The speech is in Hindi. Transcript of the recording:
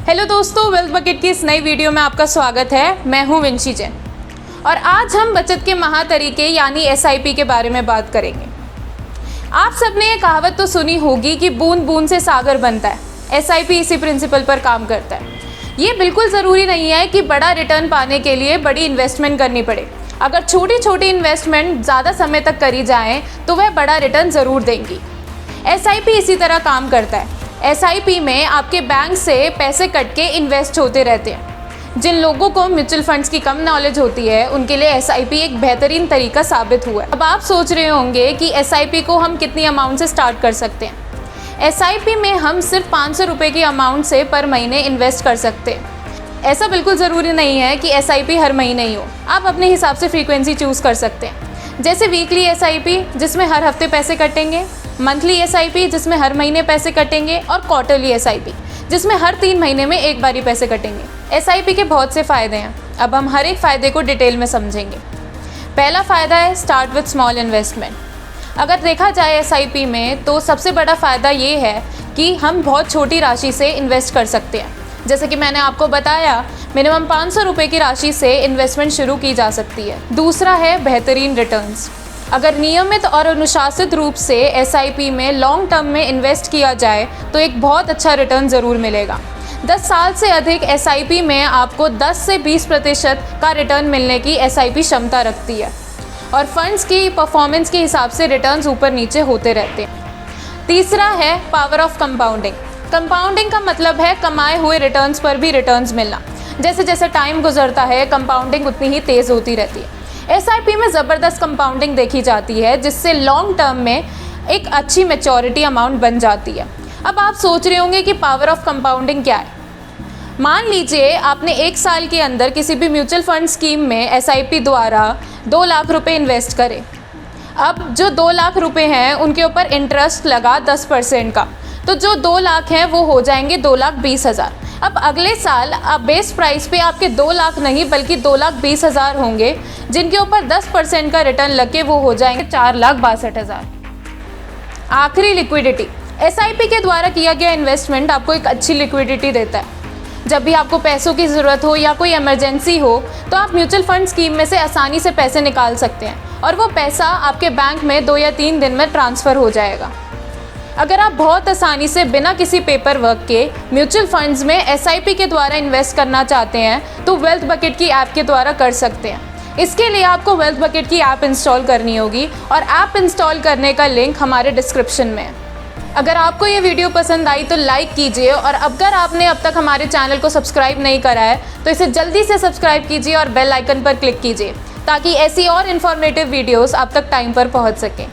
हेलो दोस्तों, वेल्थ बकेट की इस नई वीडियो में आपका स्वागत है। मैं हूं विंशी जैन और आज हम बचत के महातरीके यानी एसआईपी के बारे में बात करेंगे। आप सबने ये कहावत तो सुनी होगी कि बूंद बूंद से सागर बनता है। एसआईपी इसी प्रिंसिपल पर काम करता है। ये बिल्कुल ज़रूरी नहीं है कि बड़ा रिटर्न पाने के लिए बड़ी इन्वेस्टमेंट करनी पड़े। अगर छोटी छोटी इन्वेस्टमेंट ज़्यादा समय तक करी जाएँ तो वह बड़ा रिटर्न ज़रूर देंगी। एसआईपी इसी तरह काम करता है। एसआईपी में आपके बैंक से पैसे कट के इन्वेस्ट होते रहते हैं। जिन लोगों को म्यूचुअल फंड्स की कम नॉलेज होती है उनके लिए एसआईपी एक बेहतरीन तरीका साबित हुआ है। अब आप सोच रहे होंगे कि एसआईपी को हम कितनी अमाउंट से स्टार्ट कर सकते हैं। एसआईपी में हम सिर्फ 500 रुपये की अमाउंट से पर महीने इन्वेस्ट कर सकते हैं। ऐसा बिल्कुल ज़रूरी नहीं है कि एसआईपी हर महीने ही हो। आप अपने हिसाब से फ्रीक्वेंसी चूज़ कर सकते हैं, जैसे वीकली एसआईपी जिसमें हर हफ्ते पैसे कटेंगे, मंथली एसआईपी जिसमें हर महीने पैसे कटेंगे और क्वार्टरली एसआईपी जिसमें हर 3 महीने में एक बार ही पैसे कटेंगे। एसआईपी के बहुत से फ़ायदे हैं। अब हम हर एक फ़ायदे को डिटेल में समझेंगे। पहला फ़ायदा है स्टार्ट विथ स्मॉल इन्वेस्टमेंट। अगर देखा जाए एसआईपी में तो सबसे बड़ा फ़ायदा ये है कि हम बहुत छोटी राशि से इन्वेस्ट कर सकते हैं। जैसे कि मैंने आपको बताया, मिनिमम 500 रुपये की राशि से इन्वेस्टमेंट शुरू की जा सकती है। दूसरा है बेहतरीन रिटर्न्स। अगर नियमित और अनुशासित रूप से एसआईपी में लॉन्ग टर्म में इन्वेस्ट किया जाए तो एक बहुत अच्छा रिटर्न ज़रूर मिलेगा। 10 साल से अधिक एसआईपी में आपको 10 से 20% का रिटर्न मिलने की एसआईपी क्षमता रखती है और फंड्स की परफॉर्मेंस के हिसाब से रिटर्न्स ऊपर नीचे होते रहते हैं। तीसरा है पावर ऑफ कंपाउंडिंग। कंपाउंडिंग का मतलब है कमाए हुए रिटर्न्स पर भी रिटर्न्स मिलना। जैसे जैसे टाइम गुजरता है कंपाउंडिंग उतनी ही तेज़ होती रहती है। एसआईपी में ज़बरदस्त कंपाउंडिंग देखी जाती है जिससे लॉन्ग टर्म में एक अच्छी मैच्योरिटी अमाउंट बन जाती है। अब आप सोच रहे होंगे कि पावर ऑफ कंपाउंडिंग क्या है। मान लीजिए आपने 1 साल के अंदर किसी भी म्यूचुअल फंड स्कीम में एसआईपी द्वारा 2 लाख रुपए इन्वेस्ट करे। अब जो 2 लाख रुपए हैं उनके ऊपर इंटरेस्ट लगा 10% का, तो जो 2 लाख हैं वो हो जाएंगे 2,20,000। अब अगले साल आप बेस प्राइस पे आपके 2 लाख नहीं बल्कि 2,20,000 होंगे, जिनके ऊपर 10% का रिटर्न लग के वो हो जाएंगे 4,62,000। आखिरी लिक्विडिटी। एसआईपी के द्वारा किया गया इन्वेस्टमेंट आपको एक अच्छी लिक्विडिटी देता है। जब भी आपको पैसों की ज़रूरत हो या कोई इमरजेंसी हो तो आप म्यूचुअल फंड स्कीम में से आसानी से पैसे निकाल सकते हैं और वो पैसा आपके बैंक में 2 या 3 दिन में ट्रांसफ़र हो जाएगा। अगर आप बहुत आसानी से बिना किसी पेपर वर्क के म्यूचुअल फंड्स में एसआईपी के द्वारा इन्वेस्ट करना चाहते हैं तो वेल्थ बकेट की ऐप के द्वारा कर सकते हैं। इसके लिए आपको वेल्थ बकेट की ऐप इंस्टॉल करनी होगी और ऐप इंस्टॉल करने का लिंक हमारे डिस्क्रिप्शन में है। अगर आपको ये वीडियो पसंद आई तो लाइक कीजिए और अगर आपने अब तक हमारे चैनल को सब्सक्राइब नहीं करा है तो इसे जल्दी से सब्सक्राइब कीजिए और बेल आइकन पर क्लिक कीजिए ताकि ऐसी और इन्फॉर्मेटिव वीडियोस आप तक टाइम पर पहुँच सकें।